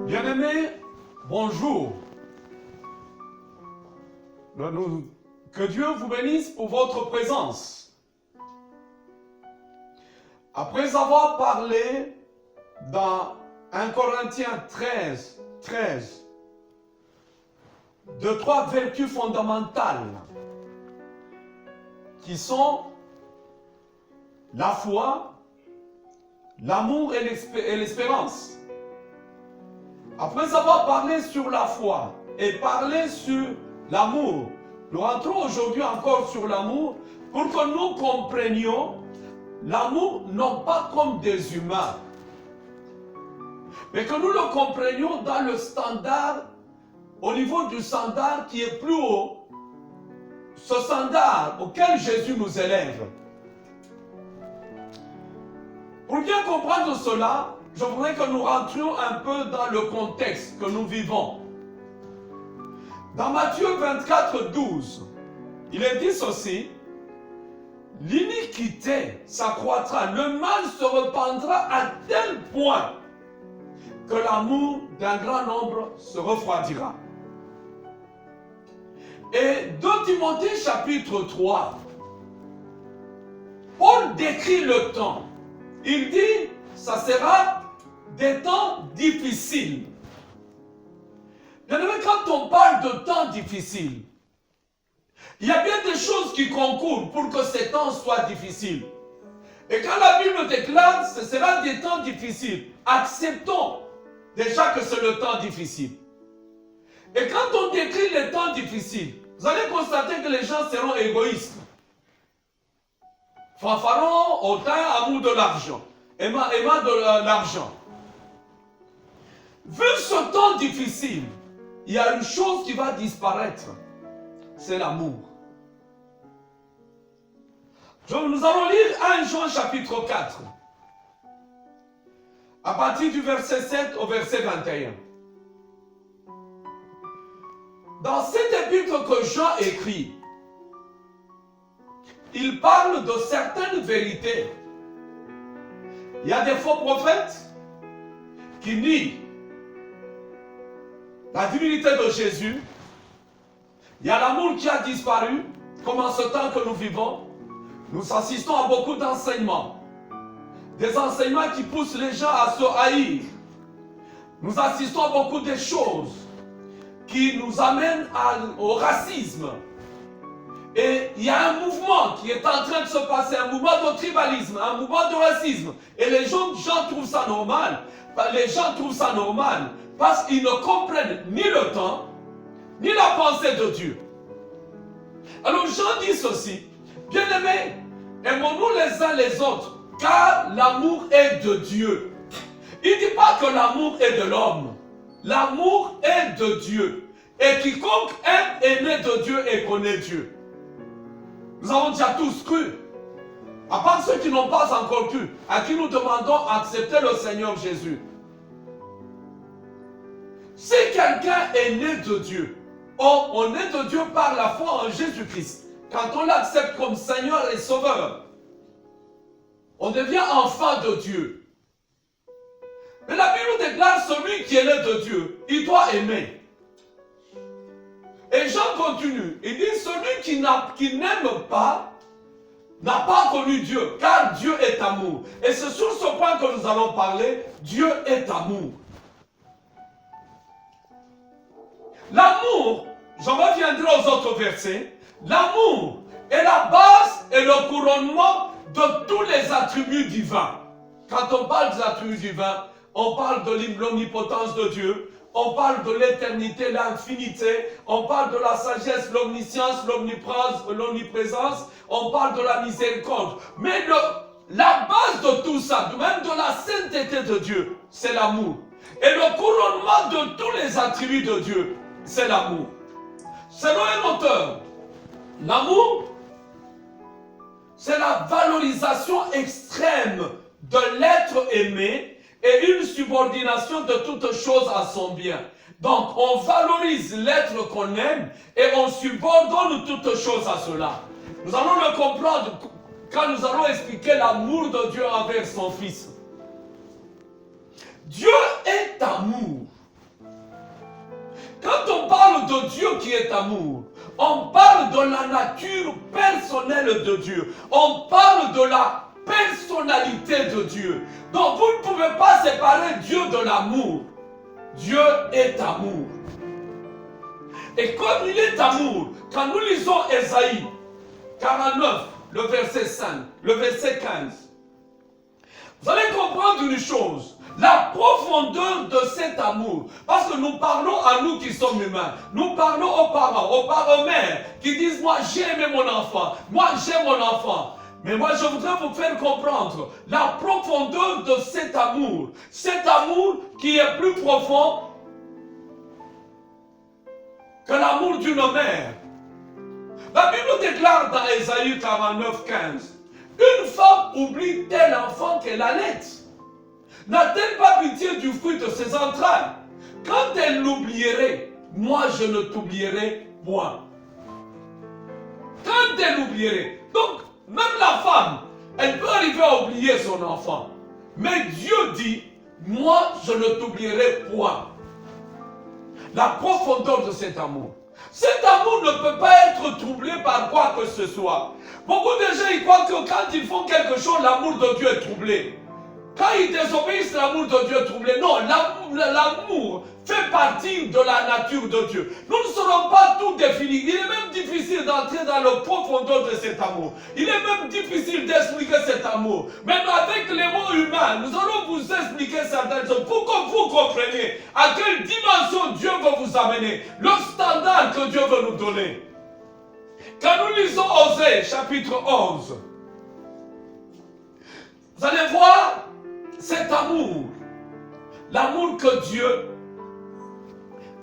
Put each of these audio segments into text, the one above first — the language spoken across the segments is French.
Bien-aimés, bonjour. Que Dieu vous bénisse pour votre présence. Après avoir parlé dans 1 Corinthiens 13, de trois vertus fondamentales qui sont la foi, l'amour et l'espérance. Après avoir parlé sur la foi et parlé sur l'amour, nous rentrons aujourd'hui encore sur l'amour pour que nous comprenions l'amour non pas comme des humains, mais que nous le comprenions dans le standard, au niveau du standard qui est plus haut, ce standard auquel Jésus nous élève. Pour bien comprendre cela, je voudrais que nous rentrions un peu dans le contexte que nous vivons. Dans Matthieu 24, 12, il est dit ceci: l'iniquité s'accroîtra, le mal se répandra à tel point que l'amour d'un grand nombre se refroidira. Et 2 Timothée chapitre 3, Paul décrit le temps. Il dit, ça sera des temps difficiles. Bien aimé, quand on parle de temps difficiles, il y a bien des choses qui concourent pour que ces temps soient difficiles. Et quand la Bible déclare, ce sera des temps difficiles, acceptons déjà que c'est le temps difficile. Et quand on décrit les temps difficiles, vous allez constater que les gens seront égoïstes. Fanfaron, hautain, amour de l'argent. Aimant de l'argent. Vu ce temps difficile, il y a une chose qui va disparaître. C'est l'amour. Nous allons lire 1 Jean chapitre 4. À partir du verset 7 au verset 21. Dans cet épître que Jean écrit, il parle de certaines vérités. Il y a des faux prophètes qui nient la divinité de Jésus. Il y a l'amour qui a disparu, comme en ce temps que nous vivons. Nous assistons à beaucoup d'enseignements. Des enseignements qui poussent les gens à se haïr. Nous assistons à beaucoup de choses qui nous amènent au racisme. Et il y a un mouvement qui est en train de se passer, un mouvement de tribalisme, un mouvement de racisme. Et les gens trouvent ça normal. Les gens trouvent ça normal parce qu'ils ne comprennent ni le temps, ni la pensée de Dieu. Alors Jean dit ceci: bien-aimés, aimons-nous les uns les autres, car l'amour est de Dieu. Il ne dit pas que l'amour est de l'homme. L'amour est de Dieu. Et quiconque aime est né de Dieu et connaît Dieu. Nous avons déjà tous cru. À part ceux qui n'ont pas encore cru, à qui nous demandons d'accepter le Seigneur Jésus. Si quelqu'un est né de Dieu, on est de Dieu par la foi en Jésus-Christ. Quand on l'accepte comme Seigneur et Sauveur, on devient enfant de Dieu. Mais la Bible déclare: celui qui est né de Dieu, il doit aimer. Et Jean continue, il dit: celui qui n'aime pas, n'a pas connu Dieu, car Dieu est amour. Et c'est sur ce point que nous allons parler. Dieu est amour. L'amour, je reviendrai aux autres versets, l'amour est la base et le couronnement de tous les attributs divins. Quand on parle des attributs divins, on parle de l'omnipotence de Dieu, on parle de l'éternité, l'infinité, on parle de la sagesse, l'omniscience, l'omniprésence, on parle de la miséricorde. Mais la base de tout ça, même de la sainteté de Dieu, c'est l'amour. Et le couronnement de tous les attributs de Dieu, c'est l'amour. Selon un auteur, l'amour, c'est la valorisation extrême de l'être aimé et une subordination de toute chose à son bien. Donc, on valorise l'être qu'on aime et on subordonne toute chose à cela. Nous allons le comprendre quand nous allons expliquer l'amour de Dieu envers son Fils. Dieu est amour. de Dieu qui est amour. On parle de la nature personnelle de Dieu. On parle de la personnalité de Dieu. Donc vous ne pouvez pas séparer Dieu de l'amour. Dieu est amour. Et comme il est amour, quand nous lisons Ésaïe 49, le verset 5, le verset 15, vous allez comprendre une chose, la profondeur de cet amour. Parce que nous parlons à nous qui sommes humains. Nous parlons aux parents mères qui disent, moi j'ai aimé mon enfant, moi j'aime mon enfant. Mais moi je voudrais vous faire comprendre la profondeur de cet amour qui est plus profond que l'amour d'une mère. La Bible déclare dans Ésaïe 49, 15, une femme oublie tel enfant qu'elle allait. N'a-t-elle pas pitié du fruit de ses entrailles? Quand elle l'oublierait, moi je ne t'oublierai point. Quand elle l'oublierait. Donc, même la femme, elle peut arriver à oublier son enfant. Mais Dieu dit, moi je ne t'oublierai point. La profondeur de cet amour. Cet amour ne peut pas être troublé par quoi que ce soit. Beaucoup de gens ils croient que quand ils font quelque chose, l'amour de Dieu est troublé. Quand ils désobéissent, l'amour de Dieu est troublé. Non, l'amour fait partie de la nature de Dieu. Nous ne serons pas tout définis. Il est même difficile d'entrer dans la profondeur de cet amour. Il est même difficile d'expliquer cet amour. Même avec les mots humains, nous allons vous expliquer certaines choses pour que vous compreniez à quelle dimension Dieu veut vous amener, le standard que Dieu veut nous donner. Quand nous lisons Osée, chapitre 11, vous allez voir cet amour, l'amour que Dieu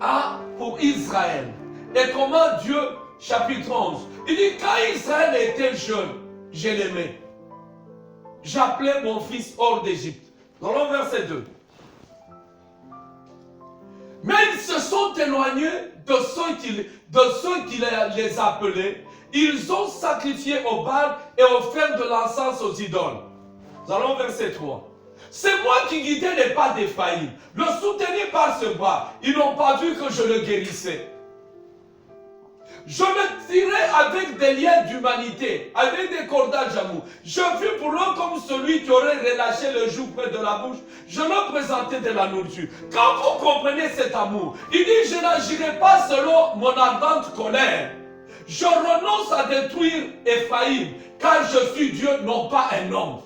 a pour Israël. Et comment Dieu, chapitre 11, il dit, quand Israël était jeune, je l'aimais. J'appelais mon fils hors d'Égypte. Dans le verset 2. Mais ils se sont éloignés de ceux qui les appelaient. Ils ont sacrifié au Baal et offert de l'encens aux idoles. Nous allons au verset 3. C'est moi qui guidais les pas d'Éphraïm, le soutenais par ce bras. Ils n'ont pas vu que je le guérissais. Je le tirais avec des liens d'humanité, avec des cordages d'amour. Je fus pour eux comme celui qui aurait relâché le joug près de la bouche. Je leur présentais de la nourriture. Quand vous comprenez cet amour, il dit, je n'agirai pas selon mon ardente colère. Je renonce à détruire Éphraïm, car je suis Dieu, non pas un homme.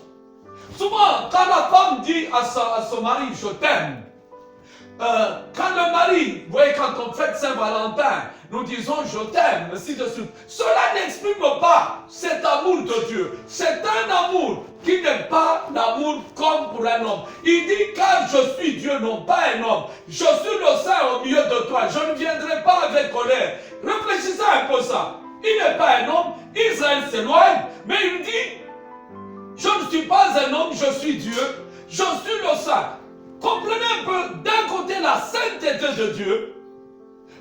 Souvent, quand la femme dit à son mari, je t'aime, quand le mari, vous voyez, quand on fête Saint-Valentin, nous disons je t'aime, ainsi de suite. Cela n'exprime pas cet amour de Dieu. C'est un amour qui n'est pas l'amour comme pour un homme. Il dit, car je suis Dieu, non pas un homme. Je suis le Saint au milieu de toi. Je ne viendrai pas avec colère. Réfléchissez un peu ça. Il n'est pas un homme. Israël s'éloigne, mais il dit, je ne suis pas un homme, je suis Dieu, je suis le Saint. Comprenez un peu, d'un côté la sainteté de Dieu,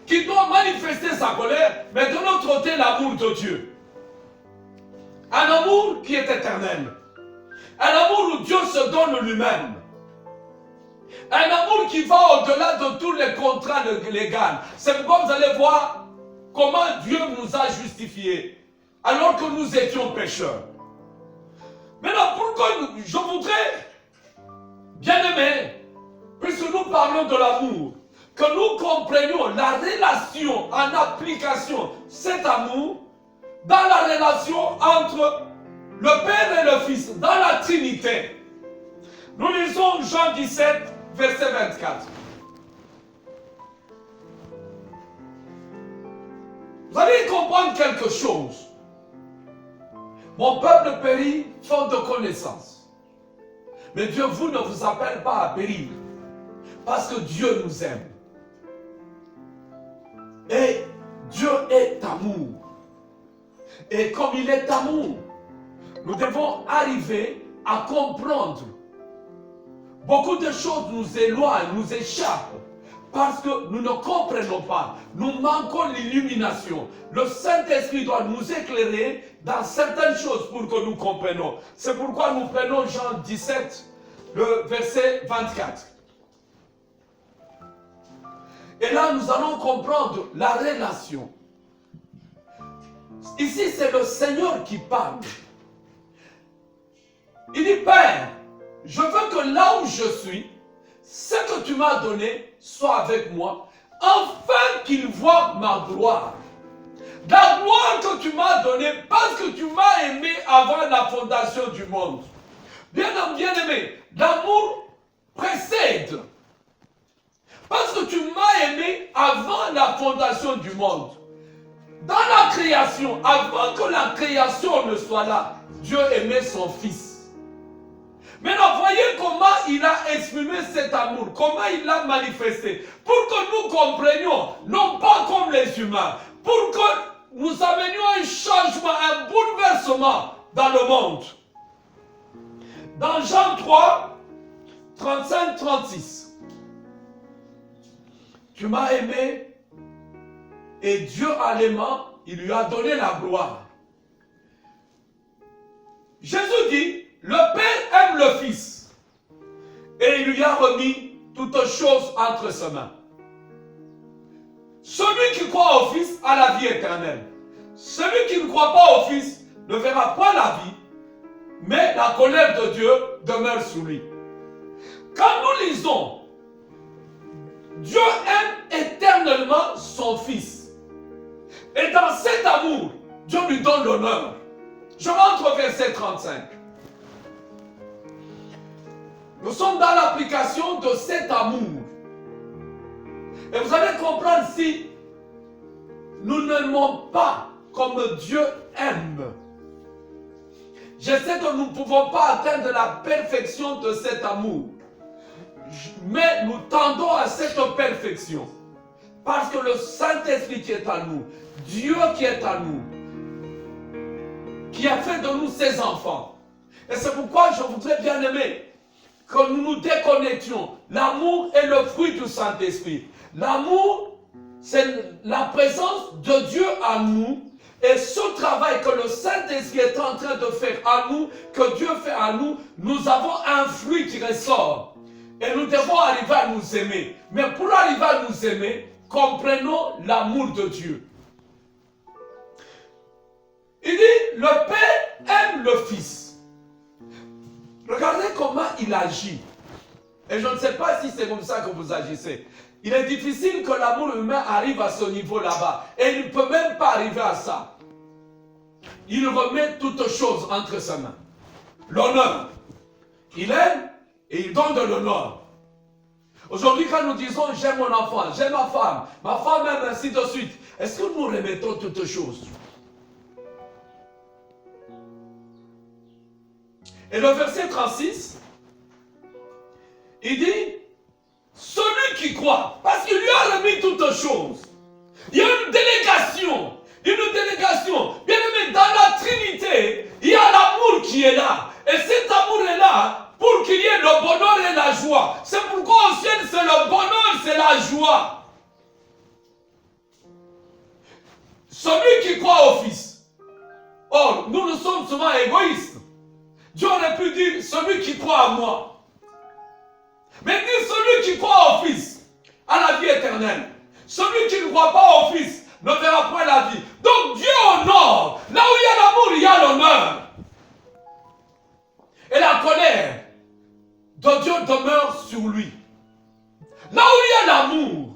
qui doit manifester sa colère, mais de l'autre côté l'amour de Dieu. Un amour qui est éternel. Un amour où Dieu se donne lui-même. Un amour qui va au-delà de tous les contrats légaux. C'est pourquoi vous allez voir comment Dieu nous a justifiés, alors que nous étions pécheurs. Maintenant, pourquoi je voudrais, bien aimé, puisque nous parlons de l'amour, que nous comprenions la relation en application, cet amour, dans la relation entre le Père et le Fils, dans la Trinité. Nous lisons Jean 17, verset 24. Vous allez comprendre quelque chose. Mon peuple périt faute de connaissance. Mais Dieu, vous ne vous appelle pas à périr. Parce que Dieu nous aime. Et Dieu est amour. Et comme il est amour, nous devons arriver à comprendre. Beaucoup de choses nous éloignent, nous échappent. Parce que nous ne comprenons pas. Nous manquons l'illumination. Le Saint-Esprit doit nous éclairer dans certaines choses pour que nous comprenions. C'est pourquoi nous prenons Jean 17, le verset 24. Et là, nous allons comprendre la relation. Ici, c'est le Seigneur qui parle. Il dit, Père, je veux que là où je suis, ce que tu m'as donné soit avec moi, afin qu'il voie ma gloire. La gloire que tu m'as donnée parce que tu m'as aimé avant la fondation du monde. Bien aimé, l'amour précède. Parce que tu m'as aimé avant la fondation du monde. Dans la création, avant que la création ne soit là, Dieu aimait son Fils. Maintenant, voyez comment il a exprimé cet amour, comment il l'a manifesté, pour que nous comprenions, non pas comme les humains, pour que nous amenions un changement, un bouleversement dans le monde. Dans Jean 3, 35-36, tu m'as aimé et Dieu en l'aimant, il lui a donné la gloire. Jésus dit, le Père aime le Fils et il lui a remis toutes choses entre ses mains. Celui qui croit au Fils a la vie éternelle. Celui qui ne croit pas au Fils ne verra pas la vie, mais la colère de Dieu demeure sur lui. Quand nous lisons, Dieu aime éternellement son Fils. Et dans cet amour, Dieu lui donne l'honneur. Je rentre au verset 35. Nous sommes dans l'application de cet amour. Et vous allez comprendre si nous n'aimons pas comme Dieu aime. Je sais que nous ne pouvons pas atteindre la perfection de cet amour. Mais nous tendons à cette perfection. Parce que le Saint-Esprit qui est en nous, Dieu qui est en nous, qui a fait de nous ses enfants. Et c'est pourquoi je voudrais bien aimer que nous nous déconnections. L'amour est le fruit du Saint-Esprit. L'amour, c'est la présence de Dieu en nous. Et ce travail que le Saint-Esprit est en train de faire en nous, que Dieu fait en nous, nous avons un fruit qui ressort. Et nous devons arriver à nous aimer. Mais pour arriver à nous aimer, comprenons l'amour de Dieu. Il dit, le Père aime le Fils. Regardez comment il agit. Et je ne sais pas si c'est comme ça que vous agissez. Il est difficile que l'amour humain arrive à ce niveau là-bas. Et il ne peut même pas arriver à ça. Il remet toutes choses entre ses mains. L'honneur. Il aime et il donne de l'honneur. Aujourd'hui, quand nous disons j'aime mon enfant, j'aime ma femme aime, ainsi de suite, est-ce que nous remettons toutes choses? Et le verset 36, il dit, celui qui croit, parce qu'il lui a remis toutes choses. Il y a une délégation. Bien aimé, dans la Trinité, il y a l'amour qui est là. Et cet amour est là pour qu'il y ait le bonheur et la joie. C'est pourquoi au ciel, c'est le bonheur, c'est la joie. Celui qui croit au Fils. Or, nous sommes souvent égoïstes. Dieu aurait pu dire, celui qui croit en moi. Mais dit, celui qui croit au Fils a la vie éternelle. Celui qui ne croit pas au Fils ne verra point la vie. Donc Dieu honore. Là où il y a l'amour, il y a l'honneur. Et la colère de Dieu demeure sur lui. Là où il y a l'amour,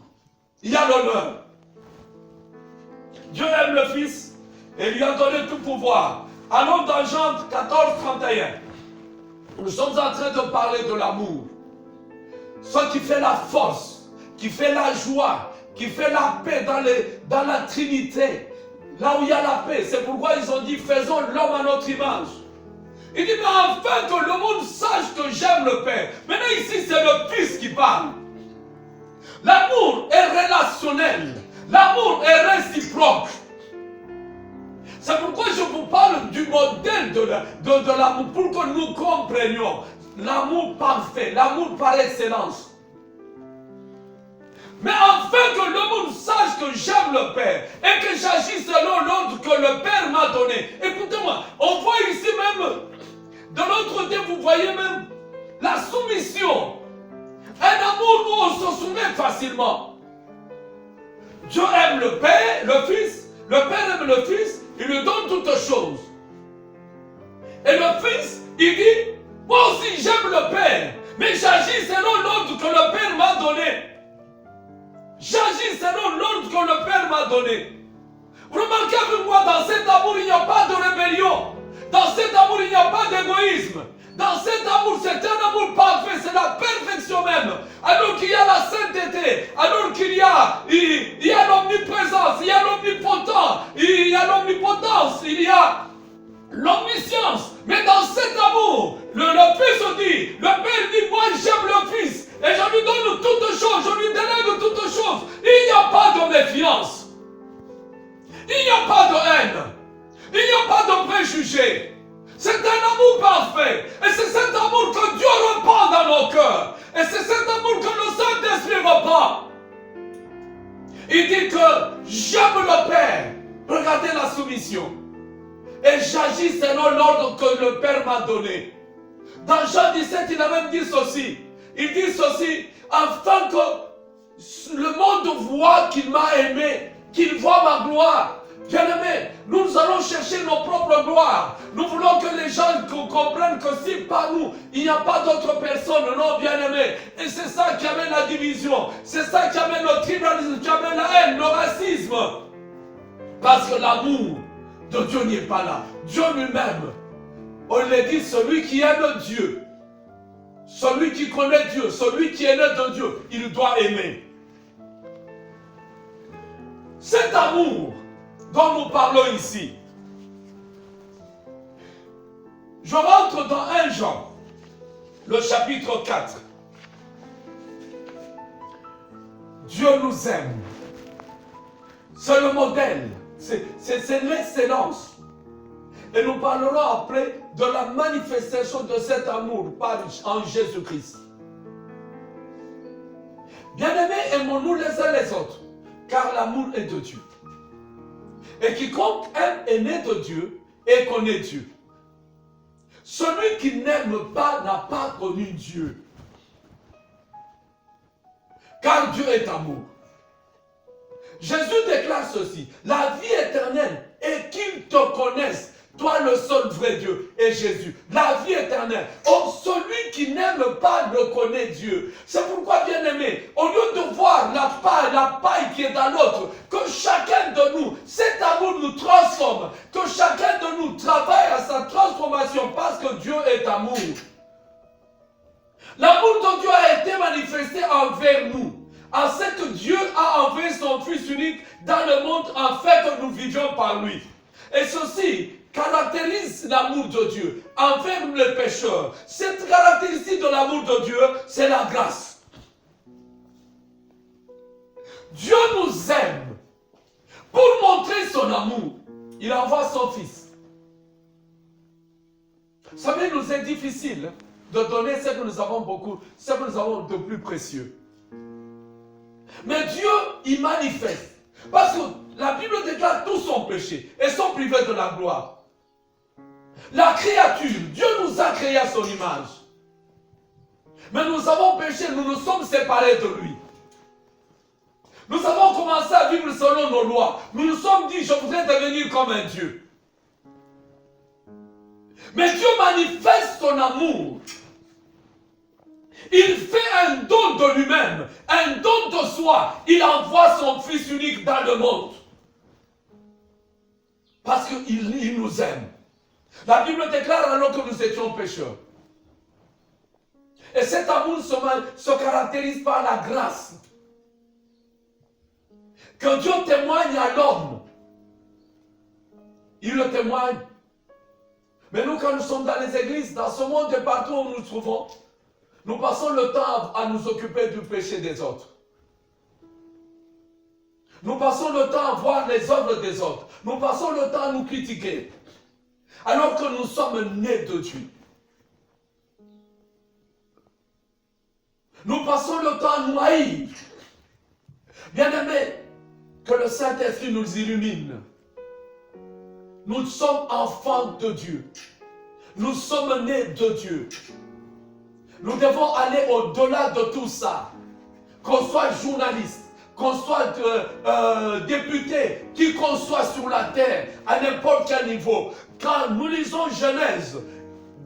il y a l'honneur. Dieu aime le Fils et lui a donné tout pouvoir. Allons dans Jean 14, 31. Nous sommes en train de parler de l'amour. Ce qui fait la force, qui fait la joie, qui fait la paix dans la Trinité. Là où il y a la paix. C'est pourquoi ils ont dit, faisons l'homme à notre image. Il dit, mais afin que le monde sache que j'aime le Père. Maintenant ici, c'est le Fils qui parle. L'amour est relationnel. L'amour est réciproque. C'est pourquoi je vous parle du modèle de l'amour, pour que nous comprenions l'amour parfait, l'amour par excellence. Mais afin que le monde sache que j'aime le Père et que j'agis selon l'ordre que le Père m'a donné. Écoutez-moi, on voit ici même, de l'autre côté, vous voyez même la soumission. Un amour où on se soumet facilement. Dieu aime le Père, le Fils. Le Père aime le Fils, il lui donne toutes choses. Et le Fils, il dit, moi aussi j'aime le Père, mais j'agis selon l'ordre que le Père m'a donné. J'agis selon l'ordre que le Père m'a donné. Remarquez avec moi, dans cet amour, il n'y a pas de rébellion. Dans cet amour, il n'y a pas d'égoïsme. Dans cet amour, c'est un amour parfait, c'est la perfection même. Alors qu'il y a la sainteté, alors qu'il y a l'omniprésence, il y a l'omnipotent, il y a l'omnipotence, il y a l'omniscience. Mais dans cet amour, le Fils dit, le Père dit, moi j'aime le Fils, et je lui donne toutes choses, je lui délègue toutes choses. Il n'y a pas de méfiance. Il n'y a pas de haine. Il n'y a pas de préjugés. C'est un amour parfait. Et c'est cet amour que Dieu répand dans nos cœurs. Et c'est cet amour que le Saint-Esprit répand. Il dit que j'aime le Père. Regardez la soumission. Et j'agis selon l'ordre que le Père m'a donné. Dans Jean 17, il a même dit ceci. Il dit ceci, afin que le monde voit qu'il m'a aimé, qu'il voit ma gloire. Bien-aimés, nous allons chercher nos propres gloires. Nous voulons que les gens comprennent que si par nous, il n'y a pas d'autres personnes, non, bien-aimés. Et c'est ça qui amène la division. C'est ça qui amène le tribalisme, qui amène la haine, le racisme. Parce que l'amour de Dieu n'est pas là. Dieu lui-même, on l'a dit, celui qui aime Dieu, celui qui connaît Dieu, celui qui est né de Dieu, il doit aimer. Cet amour dont nous parlons ici, je rentre dans 1 Jean, le chapitre 4. Dieu nous aime. C'est le modèle, c'est l'excellence. Et nous parlerons après de la manifestation de cet amour en Jésus-Christ. Bien-aimés, aimons-nous les uns les autres, car l'amour est de Dieu. Et quiconque aime est né de Dieu et connaît Dieu. Celui qui n'aime pas n'a pas connu Dieu. Car Dieu est amour. Jésus déclare ceci, la vie éternelle est qu'ils te connaissent, toi le seul vrai Dieu et Jésus. La vie éternelle. Or, celui qui n'aime pas ne connaît Dieu. C'est pourquoi, bien-aimé, au lieu de voir la paille qui est dans l'autre, que chacun de nous, cet amour nous transforme, que chacun de nous travaille à sa transformation parce que Dieu est amour. L'amour de Dieu a été manifesté envers nous. En ce que Dieu a envoyé son Fils unique dans le monde afin que nous vivions par lui. Et ceci caractérise l'amour de Dieu envers les pécheurs. Cette caractéristique de l'amour de Dieu, c'est la grâce. Dieu nous aime. Pour montrer son amour, il envoie son Fils. Vous savez, il nous est difficile de donner ce que nous avons beaucoup, ce que nous avons de plus précieux. Mais Dieu, il manifeste. Parce que la Bible déclare tous son péché et sont privés de la gloire. La créature, Dieu nous a créés à son image. Mais nous avons péché, nous nous sommes séparés de lui. Nous avons commencé à vivre selon nos lois. Nous nous sommes dit, je voudrais devenir comme un Dieu. Mais Dieu manifeste son amour. Il fait un don de lui-même, un don de soi. Il envoie son Fils unique dans le monde. Parce qu'il nous aime. La Bible déclare alors que nous étions pécheurs. Et cet amour se caractérise par la grâce. Que Dieu témoigne à l'homme. Il le témoigne. Mais nous, quand nous sommes dans les églises, dans ce monde et partout où nous nous trouvons, nous passons le temps à nous occuper du péché des autres. Nous passons le temps à voir les œuvres des autres. Nous passons le temps à nous critiquer. Alors que nous sommes nés de Dieu. Nous passons le temps à nous haïr. Bien-aimés, que le Saint-Esprit nous illumine. Nous sommes enfants de Dieu. Nous sommes nés de Dieu. Nous devons aller au-delà de tout ça. Qu'on soit journaliste, qu'on soit député, qui qu'on soit sur la terre, à n'importe quel niveau. Quand nous lisons Genèse,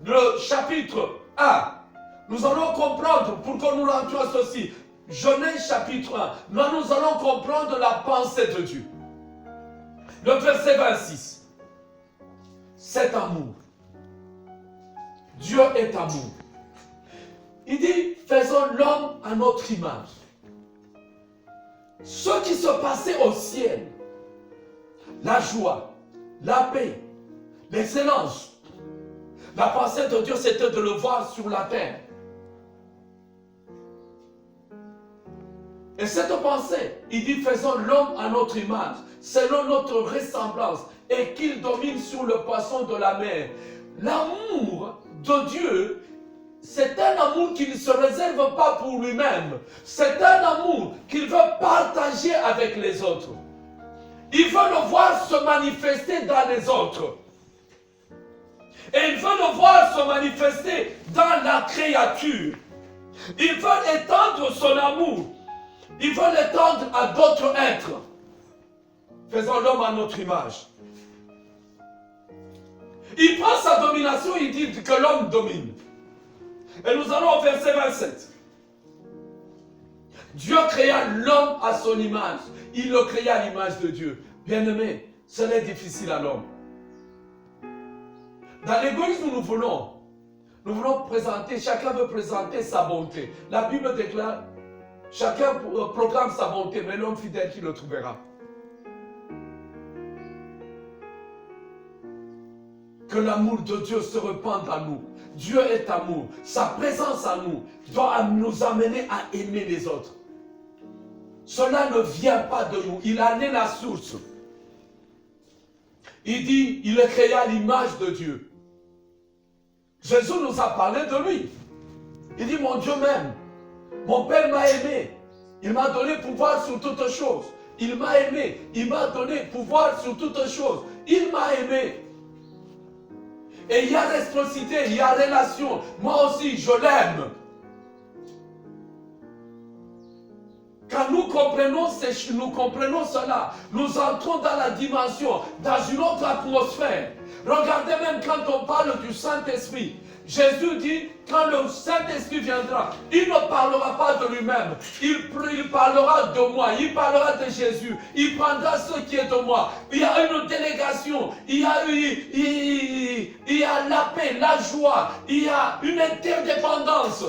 le chapitre 1, nous allons comprendre, pour que nous rentrions à ceci, Genèse chapitre 1, nous allons comprendre la pensée de Dieu. Le verset 26, cet amour. Dieu est amour. Il dit, faisons l'homme à notre image. Ce qui se passait au ciel, la joie, la paix, l'excellence, la pensée de Dieu, c'était de le voir sur la terre. Et cette pensée, il dit, faisons l'homme à notre image, selon notre ressemblance, et qu'il domine sur le poisson de la mer. L'amour de Dieu, c'est un amour qui ne se réserve pas pour lui-même. C'est un amour qu'il veut partager avec les autres. Il veut le voir se manifester dans les autres. Et il veut le voir se manifester dans la créature. Il veut étendre son amour. Il veut l'étendre à d'autres êtres. Faisons l'homme à notre image. Il prend sa domination, il dit que l'homme domine. Et nous allons au verset 27. Dieu créa l'homme à son image. Il le créa à l'image de Dieu. Bien-aimé, cela est difficile à l'homme. Dans l'égoïsme, nous voulons présenter, chacun veut présenter sa bonté. La Bible déclare, chacun proclame sa bonté, mais l'homme fidèle qui le trouvera. Que l'amour de Dieu se répande en nous. Dieu est amour. Sa présence en nous doit nous amener à aimer les autres. Cela ne vient pas de nous. Il en est la source. Il dit, il est créé à l'image de Dieu. Jésus nous a parlé de lui. Il dit, mon Dieu m'aime. Mon Père m'a aimé. Il m'a donné pouvoir sur toutes choses. Il m'a aimé. Il m'a donné pouvoir sur toutes choses. Il m'a aimé. Et il y a réciprocité, il y a relation. Moi aussi, je l'aime. Quand nous comprenons cela, nous entrons dans la dimension, dans une autre atmosphère. Regardez même quand on parle du Saint-Esprit. Jésus dit, quand le Saint-Esprit viendra, il ne parlera pas de lui-même. Il parlera de moi, il parlera de Jésus. Il prendra ce qui est de moi. Il y a une délégation, il y a la paix, la joie, il y a une interdépendance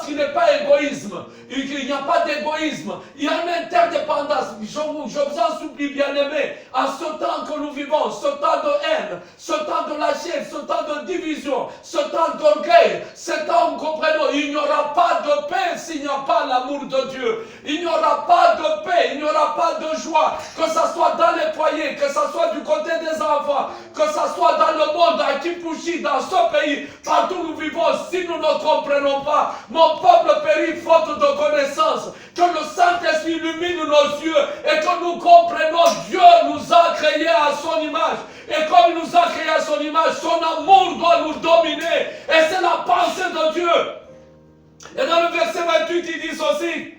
qui n'est pas égoïsme. Il n'y a pas d'égoïsme, il y a une interdépendance. Je vous en supplie, bien-aimés, en ce temps que nous vivons, ce temps de haine, ce temps de la chair, ce temps de division, ce temps d'orgueil, ce temps où comprenons, il n'y aura pas de paix s'il n'y a pas l'amour de Dieu. Il n'y aura pas de paix, il n'y aura pas de joie, que ce soit dans les foyers, que ce soit du côté des enfants, que ce soit dans le monde, à Kipushi, dans ce pays, partout où nous vivons, si nous ne comprenons pas, mon peuple périt faute de connaissance, que le Saint-Esprit illumine nos yeux et que nous comprenons, Dieu nous a créés à son image. Et comme il nous a créés à son image, son amour doit nous dominer. Et c'est la pensée de Dieu. Et dans le verset 28, il dit ceci.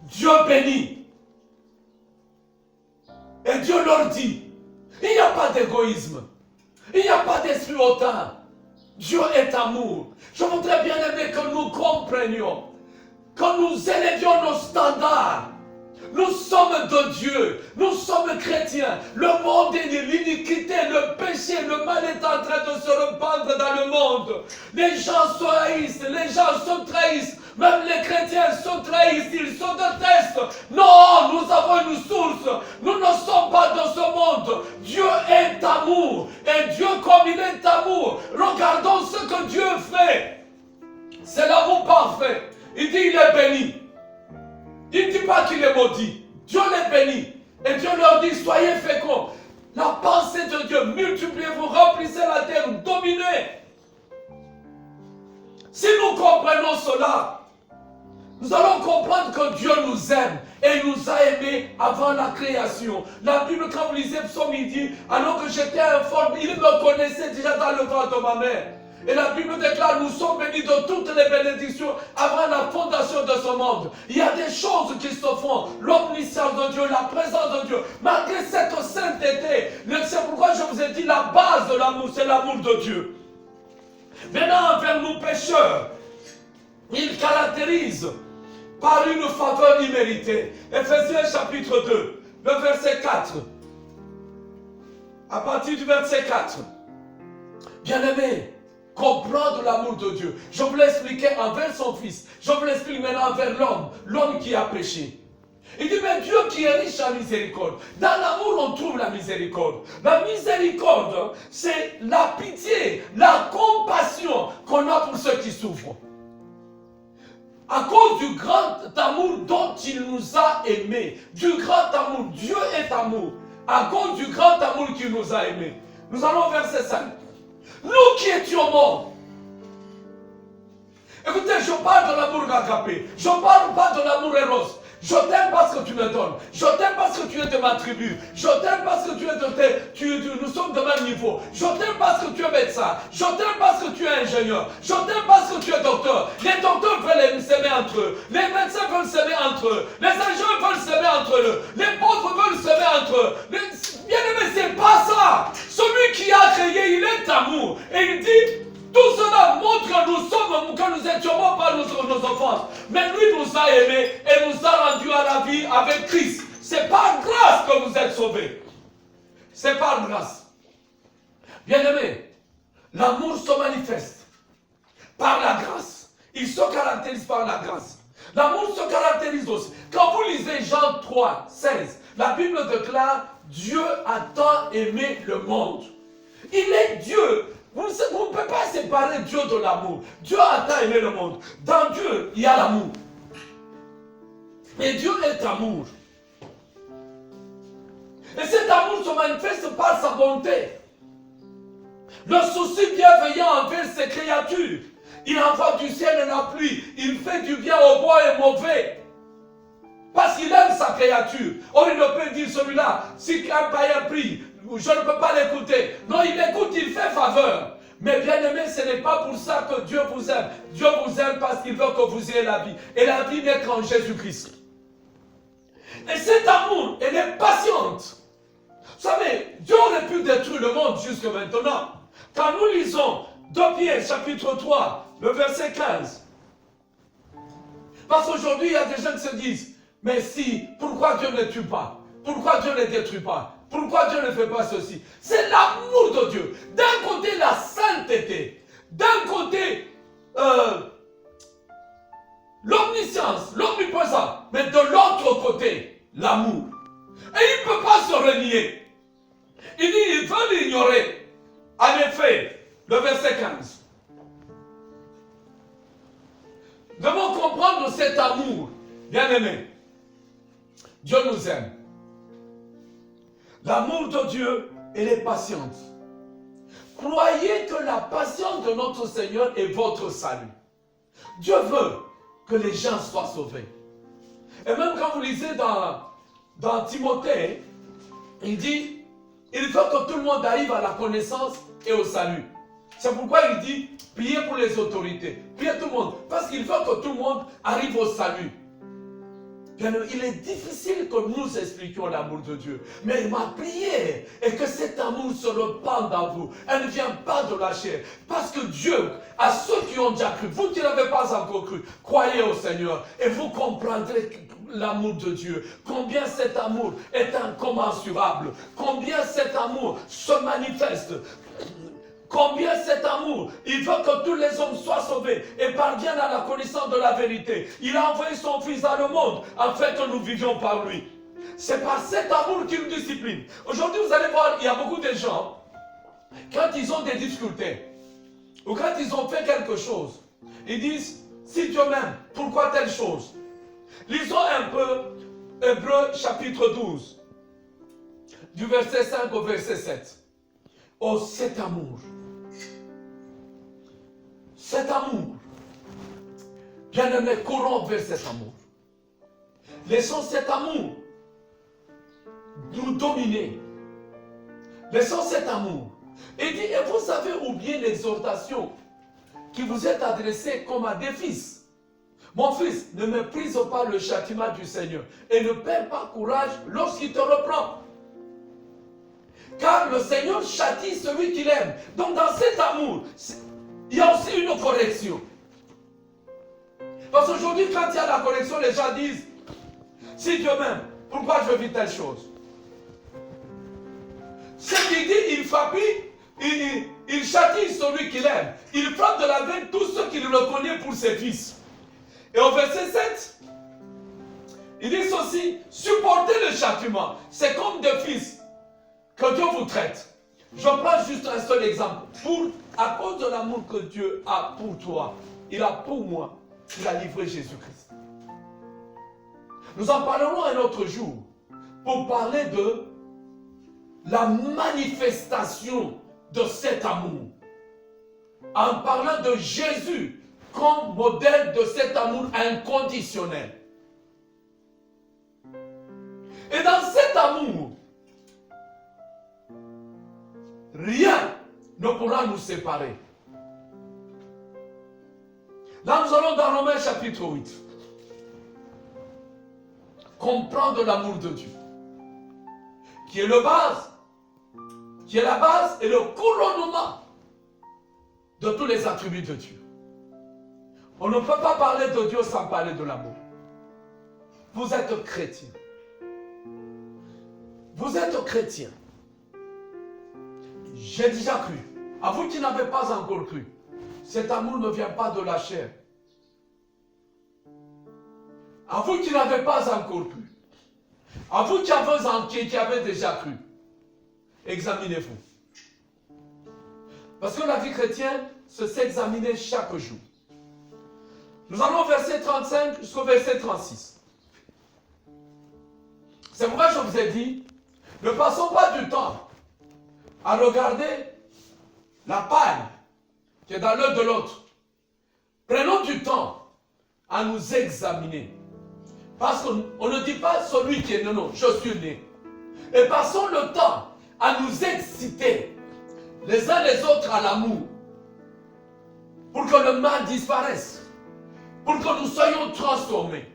Dieu bénit. Et Dieu leur dit, il n'y a pas d'égoïsme. Il n'y a pas d'esprit hautain. Dieu est amour. Je voudrais bien aimer que nous comprenions, que nous élevions nos standards. Nous sommes de Dieu, nous sommes chrétiens. Le monde est l'iniquité, le péché, le mal est en train de se répandre dans le monde. Les gens se haïssent, les gens se trahissent. Même les chrétiens se trahissent, ils se détestent. Non, nous avons une source. Nous ne sommes pas dans ce monde. Dieu est amour. Et Dieu, comme il est amour, regardons ce que Dieu fait. C'est l'amour parfait. Il dit, il est béni. Il ne dit pas qu'il est maudit. Dieu les bénit. Et Dieu leur dit, soyez féconds. La pensée de Dieu, multipliez-vous, remplissez la terre, dominez. Si nous comprenons cela, nous allons comprendre que Dieu nous aime et il nous a aimés avant la création. La Bible, quand vous lisez Psaume, il dit, alors que j'étais informé, il me connaissait déjà dans le ventre de ma mère. Et la Bible déclare, nous sommes bénis de toutes les bénédictions avant la fondation de ce monde. Il y a des choses qui se font. L'omniscience de Dieu, la présence de Dieu. Malgré cette sainteté, c'est pourquoi je vous ai dit la base de l'amour, c'est l'amour de Dieu. Maintenant, envers nous pécheurs, il caractérise par une faveur imméritée. Ephésiens chapitre 2, le verset 4. À partir du verset 4. Bien-aimés, comprendre l'amour de Dieu. Je vous l'ai expliqué envers son fils. Je vous l'explique maintenant envers l'homme qui a péché. Il dit, mais Dieu qui est riche en miséricorde. Dans l'amour, on trouve la miséricorde. La miséricorde, c'est la pitié, la compassion qu'on a pour ceux qui souffrent. À cause du grand amour dont il nous a aimés. Du grand amour. Dieu est amour. À cause du grand amour qu'il nous a aimés. Nous allons au verset 5. Nous qui étions morts. Écoutez, je parle de l'amour agapé. Je ne parle pas de l'amour éros. Je t'aime parce que tu me donnes. Je t'aime parce que tu es de ma tribu. Je t'aime parce que tu es nous sommes de même niveau. Je t'aime parce que tu es médecin. Je t'aime parce que tu es ingénieur. Je t'aime parce que tu es docteur. Les docteurs veulent s'aimer entre eux. Les médecins veulent s'aimer entre eux. Les ingénieurs veulent s'aimer entre eux. Les pauvres veulent s'aimer entre eux. Bien aimé, c'est pas ça. Celui qui a créé, il est amour. Et il dit, tout cela montre que nous étions morts par nos offenses. Mais lui nous a aimés et nous a rendus à la vie avec Christ. C'est par grâce que vous êtes sauvés. C'est par grâce. Bien-aimés, l'amour se manifeste par la grâce. Il se caractérise par la grâce. L'amour se caractérise aussi. Quand vous lisez Jean 3, 16, la Bible déclare, Dieu a tant aimé le monde. Il est Dieu. Vous ne pouvez pas séparer Dieu de l'amour. Dieu a tant aimé le monde. Dans Dieu, il y a l'amour. Et Dieu est amour. Et cet amour se manifeste par sa bonté. Le souci bienveillant envers ses créatures. Il envoie du ciel la pluie. Il fait du bien au bon et mauvais. Parce qu'il aime sa créature. Or, il ne peut dire celui-là, si un païen prie, je ne peux pas l'écouter. Non, il écoute, il fait faveur. Mais bien aimé, ce n'est pas pour ça que Dieu vous aime. Dieu vous aime parce qu'il veut que vous ayez la vie. Et la vie n'est qu'en Jésus-Christ. Et cet amour, elle est patiente. Vous savez, Dieu aurait pu détruire le monde jusque maintenant. Quand nous lisons 2 Pierre chapitre 3, le verset 15. Parce qu'aujourd'hui, il y a des gens qui se disent, mais si, pourquoi Dieu ne tue pas? Pourquoi Dieu ne détruit pas? Pourquoi Dieu ne fait pas ceci? C'est l'amour de Dieu. D'un côté, la sainteté. D'un côté, l'omniscience, l'omniprésence. Mais de l'autre côté, l'amour. Et il ne peut pas se renier. Il dit, il veut l'ignorer. En effet, le verset 15. Nous devons comprendre cet amour, bien-aimé. Dieu nous aime. L'amour de Dieu, elle est patiente. Croyez que la patience de notre Seigneur est votre salut. Dieu veut que les gens soient sauvés. Et même quand vous lisez dans Timothée, il dit, il veut que tout le monde arrive à la connaissance et au salut. C'est pourquoi il dit, priez pour les autorités, priez tout le monde, parce qu'il veut que tout le monde arrive au salut. Bien, il est difficile que nous expliquions l'amour de Dieu. Mais ma prière est que cet amour se répande en vous. Elle ne vient pas de la chair. Parce que Dieu, à ceux qui ont déjà cru, vous qui n'avez pas encore cru, croyez au Seigneur et vous comprendrez l'amour de Dieu. Combien cet amour est incommensurable. Combien cet amour se manifeste. Combien cet amour, il veut que tous les hommes soient sauvés et parviennent à la connaissance de la vérité. Il a envoyé son Fils dans le monde afin que nous vivions par lui. C'est par cet amour qu'il nous discipline. Aujourd'hui, vous allez voir, il y a beaucoup de gens, quand ils ont des difficultés, ou quand ils ont fait quelque chose, ils disent, si Dieu m'aime, pourquoi telle chose? Lisons un peu Hébreux chapitre 12, du verset 5 au verset 7. Oh, cet amour. Cet amour. Bien-aimé, courons vers cet amour. Laissons cet amour nous dominer. Laissons cet amour. Et dit, et vous avez oublié l'exhortation qui vous êtes adressés comme à des fils. Mon fils, ne méprise pas le châtiment du Seigneur et ne perds pas courage lorsqu'il te reprend. Car le Seigneur châtie celui qu'il aime. Donc dans cet amour, il y a aussi une correction. Parce qu'aujourd'hui, quand il y a la correction, les gens disent, si Dieu m'aime, pourquoi je vis telle chose? Ce qu'il dit, il frappe, il châtie celui qu'il aime. Il frappe de la main tous ceux qu'il reconnaît pour ses fils. Et au verset 7, il dit ceci, supportez le châtiment. C'est comme des fils que Dieu vous traite. Je prends juste un seul exemple. À cause de l'amour que Dieu a pour toi, il a pour moi, il a livré Jésus-Christ. Nous en parlerons un autre jour pour parler de la manifestation de cet amour. En parlant de Jésus comme modèle de cet amour inconditionnel. Et dans cet amour, rien ne pourra nous séparer. Là, nous allons dans Romains chapitre 8. Comprendre l'amour de Dieu. Qui est la base et le couronnement de tous les attributs de Dieu. On ne peut pas parler de Dieu sans parler de l'amour. Vous êtes chrétien. Vous êtes chrétien. J'ai déjà cru. À vous qui n'avez pas encore cru, cet amour ne vient pas de la chair. À vous qui n'avez pas encore cru, à vous qui avez déjà cru, examinez-vous. Parce que la vie chrétienne, c'est s'examiner chaque jour. Nous allons au verset 35 jusqu'au verset 36. C'est pourquoi je vous ai dit, ne passons pas du temps à regarder la paille qui est dans l'œil de l'autre. Prenons du temps à nous examiner. Parce qu'on ne dit pas celui qui est né, non, je suis né. Et passons le temps à nous exciter les uns les autres à l'amour. Pour que le mal disparaisse. Pour que nous soyons transformés.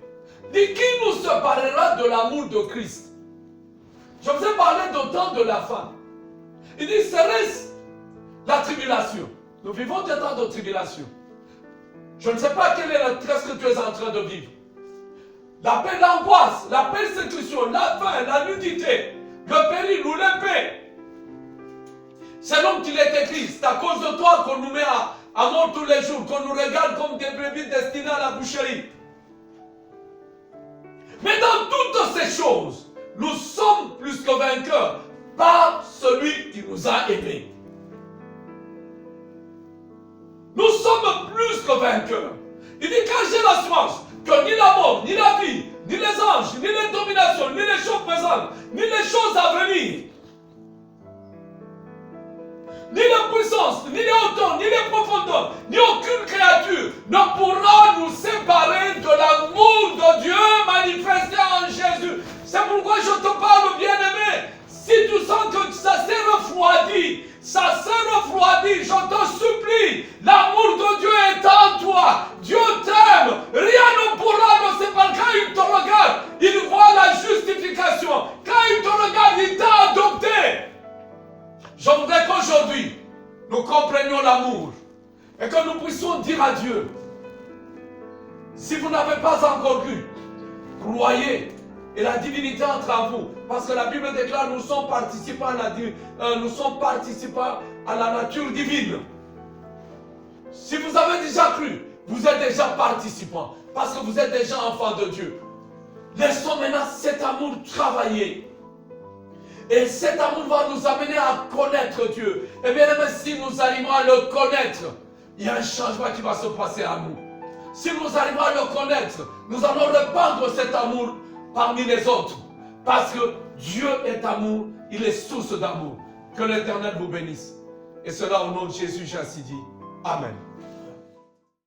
Dit qui nous séparera de l'amour de Christ? Je vous ai parlé d'autant de la femme. Il dit, serait-ce la tribulation? Nous vivons des temps de tribulation. Je ne sais pas qu'est-ce que tu es en train de vivre. La paix, l'angoisse, la persécution, la faim, la nudité, le péril ou l'épée. C'est l'homme qui l'est écrit. C'est à cause de toi qu'on nous met à mort tous les jours, qu'on nous regarde comme des brebis destinées à la boucherie. Mais dans toutes ces choses, nous sommes plus que vainqueurs par celui qui nous a aimés. Nous sommes plus que vainqueurs. Il dit, quand j'ai l'assurance que ni la mort, ni la vie, ni les anges, ni les dominations, ni les choses présentes, ni les choses à venir, ni les puissances, ni les hauteurs, ni les profondeurs, ni aucune créature ne pourra nous séparer de l'amour de Dieu manifesté en Jésus. C'est pourquoi je te parle, bien-aimé. Si tu sens que ça s'est refroidi, je te supplie, l'amour de Dieu est en toi. Dieu t'aime. Rien ne pourra nous séparer. Quand il te regarde, il voit la justification. Quand il te regarde, il t'a adopté. Je voudrais qu'aujourd'hui, nous comprenions l'amour et que nous puissions dire à Dieu, si vous n'avez pas encore cru, croyez et la divinité entre en vous. Parce que la Bible déclare, nous sommes participants à la nature divine. Si vous avez déjà cru, vous êtes déjà participants. Parce que vous êtes déjà enfants de Dieu. Laissons maintenant cet amour travailler. Et cet amour va nous amener à connaître Dieu. Et bien même si nous arrivons à le connaître, il y a un changement qui va se passer à nous. Si nous arrivons à le connaître, nous allons répandre cet amour parmi les autres. Parce que Dieu est amour, il est source d'amour. Que l'Éternel vous bénisse. Et cela au nom de Jésus, j'ai ainsi dit. Amen.